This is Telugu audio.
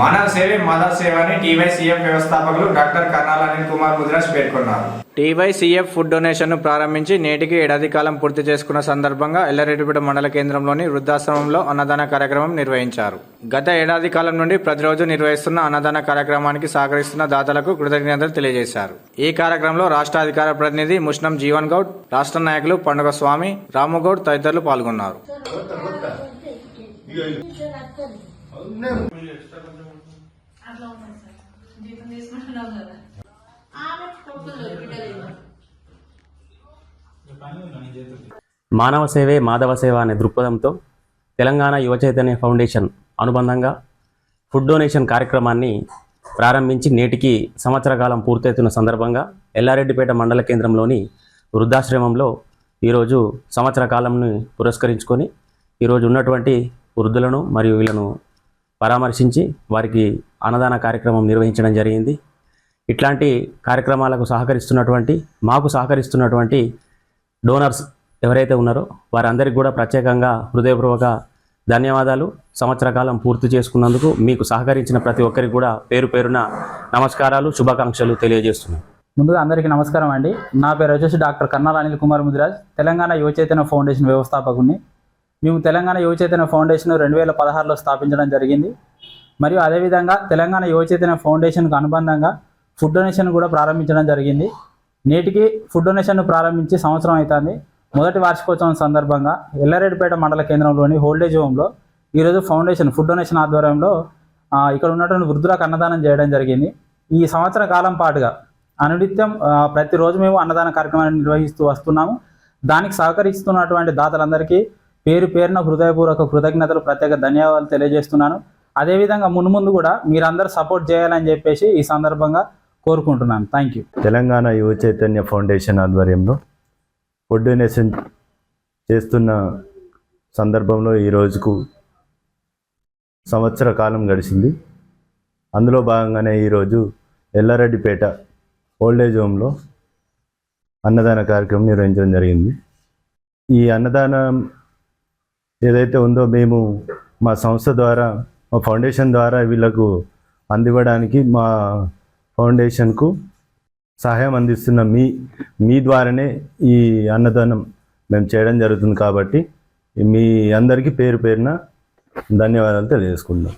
మానవ సేవే మాధవ సేవ అని టీవైసీఎఫ్ వ్యవస్థాపకులు డాక్టర్ కర్నాల అనిల్ కుమార్ ముద్రాజ్ పేర్కొన్నారు. టీవైసీఎఫ్ ఫుడ్ డొనేషన్ను ప్రారంభించి నేటికి ఏడాది కాలం పూర్తి చేసుకున్న సందర్భంగా ఎల్లారెడ్డిపేట మండల కేంద్రంలోని వృద్ధాశ్రమంలో అన్నదాన కార్యక్రమం నిర్వహించారు. గత ఏడాది కాలం నుండి ప్రతిరోజు నిర్వహిస్తున్న అన్నదాన కార్యక్రమానికి సహకరిస్తున్న దాతలకు కృతజ్ఞతలు తెలియజేశారు. ఈ కార్యక్రమంలో రాష్ట్ర అధికార ప్రతినిధి ముష్నం జీవన్ గౌడ్, రాష్ట్ర నాయకులు పండుగ స్వామి, రాముగౌడ్ తదితరులు పాల్గొన్నారు. మానవ సేవే మాధవ సేవ అనే దృక్పథంతో తెలంగాణ యువ చైతన్య ఫౌండేషన్ అనుబంధంగా ఫుడ్ డొనేషన్ కార్యక్రమాన్ని ప్రారంభించి నేటికి సంవత్సర కాలం పూర్తవుతున్న సందర్భంగా ఎల్లారెడ్డిపేట మండల కేంద్రంలోని వృద్ధాశ్రమంలో ఈరోజు సంవత్సర కాలంని పురస్కరించుకొని ఈరోజు ఉన్నటువంటి వృద్ధులను మరియు వీళ్ళను పరామర్శించి వారికి అన్నదాన కార్యక్రమం నిర్వహించడం జరిగింది. ఇట్లాంటి కార్యక్రమాలకు మాకు సహకరిస్తున్నటువంటి డోనర్స్ ఎవరైతే ఉన్నారో వారందరికీ కూడా ప్రత్యేకంగా హృదయపూర్వక ధన్యవాదాలు. సంవత్సర కాలం పూర్తి చేసుకున్నందుకు మీకు సహకరించిన ప్రతి ఒక్కరికి కూడా పేరు పేరున నమస్కారాలు, శుభాకాంక్షలు తెలియజేస్తున్నాను. ముందుగా అందరికీ నమస్కారం అండి. నా పేరు వచ్చేసి డాక్టర్ కర్నాల అనిల్ కుమార్ ముద్రాజ్, తెలంగాణ యువ చైతన్య ఫౌండేషన్ వ్యవస్థాపకుని. మేము తెలంగాణ యువ చైతన్య ఫౌండేషన్ 2016లో స్థాపించడం జరిగింది. మరియు అదేవిధంగా తెలంగాణ యువ చైతన్య ఫౌండేషన్కు అనుబంధంగా ఫుడ్ డొనేషన్ కూడా ప్రారంభించడం జరిగింది. నేటికి ఫుడ్ డొనేషన్ను ప్రారంభించి సంవత్సరం అవుతుంది. మొదటి వార్షికోత్సవం సందర్భంగా ఎల్లారెడ్డిపేట మండల కేంద్రంలోని ఓల్డేజ్ హోమ్లో ఈరోజు ఫౌండేషన్ ఫుడ్ డొనేషన్ ఆధ్వర్యంలో ఇక్కడ ఉన్నటువంటి వృద్ధులకు అన్నదానం చేయడం జరిగింది. ఈ సంవత్సర కాలం పాటుగా అనునిత్యం ప్రతిరోజు మేము అన్నదాన కార్యక్రమాన్ని నిర్వహిస్తూ వస్తున్నాము. దానికి సహకరిస్తున్నటువంటి దాతలందరికీ పేరు పేరున హృదయపూర్వక కృతజ్ఞతలు, ప్రత్యేక ధన్యవాదాలు తెలియజేస్తున్నాను. అదేవిధంగా మున్ముందు కూడా మీరందరూ సపోర్ట్ చేయాలని చెప్పేసి ఈ సందర్భంగా కోరుకుంటున్నాను. Thank you. Telangana Yuva Chaitanya foundation ఆధ్వర్యంలో ఫుడ్ డొనేషన్ చేస్తున్న సందర్భంలో ఈ రోజుకు సంవత్సర కాలం గడిచింది. అందులో భాగంగానే ఈరోజు ఎల్లారెడ్డిపేట ఓల్డేజ్ హోమ్లో అన్నదాన కార్యక్రమం నిర్వహించడం జరిగింది. ఈ అన్నదానం ఏదైతే ఉందో మేము మా సంస్థ ద్వారా, మా ఫౌండేషన్ ద్వారా వీళ్ళకు అందివ్వడానికి మా ఫౌండేషన్కు సహాయం అందిస్తున్న మీ ద్వారానే ఈ అన్నదానం మేము చేయడం జరుగుతుంది. కాబట్టి మీ అందరికీ పేరు పేరున ధన్యవాదాలు తెలియజేసుకుందాం.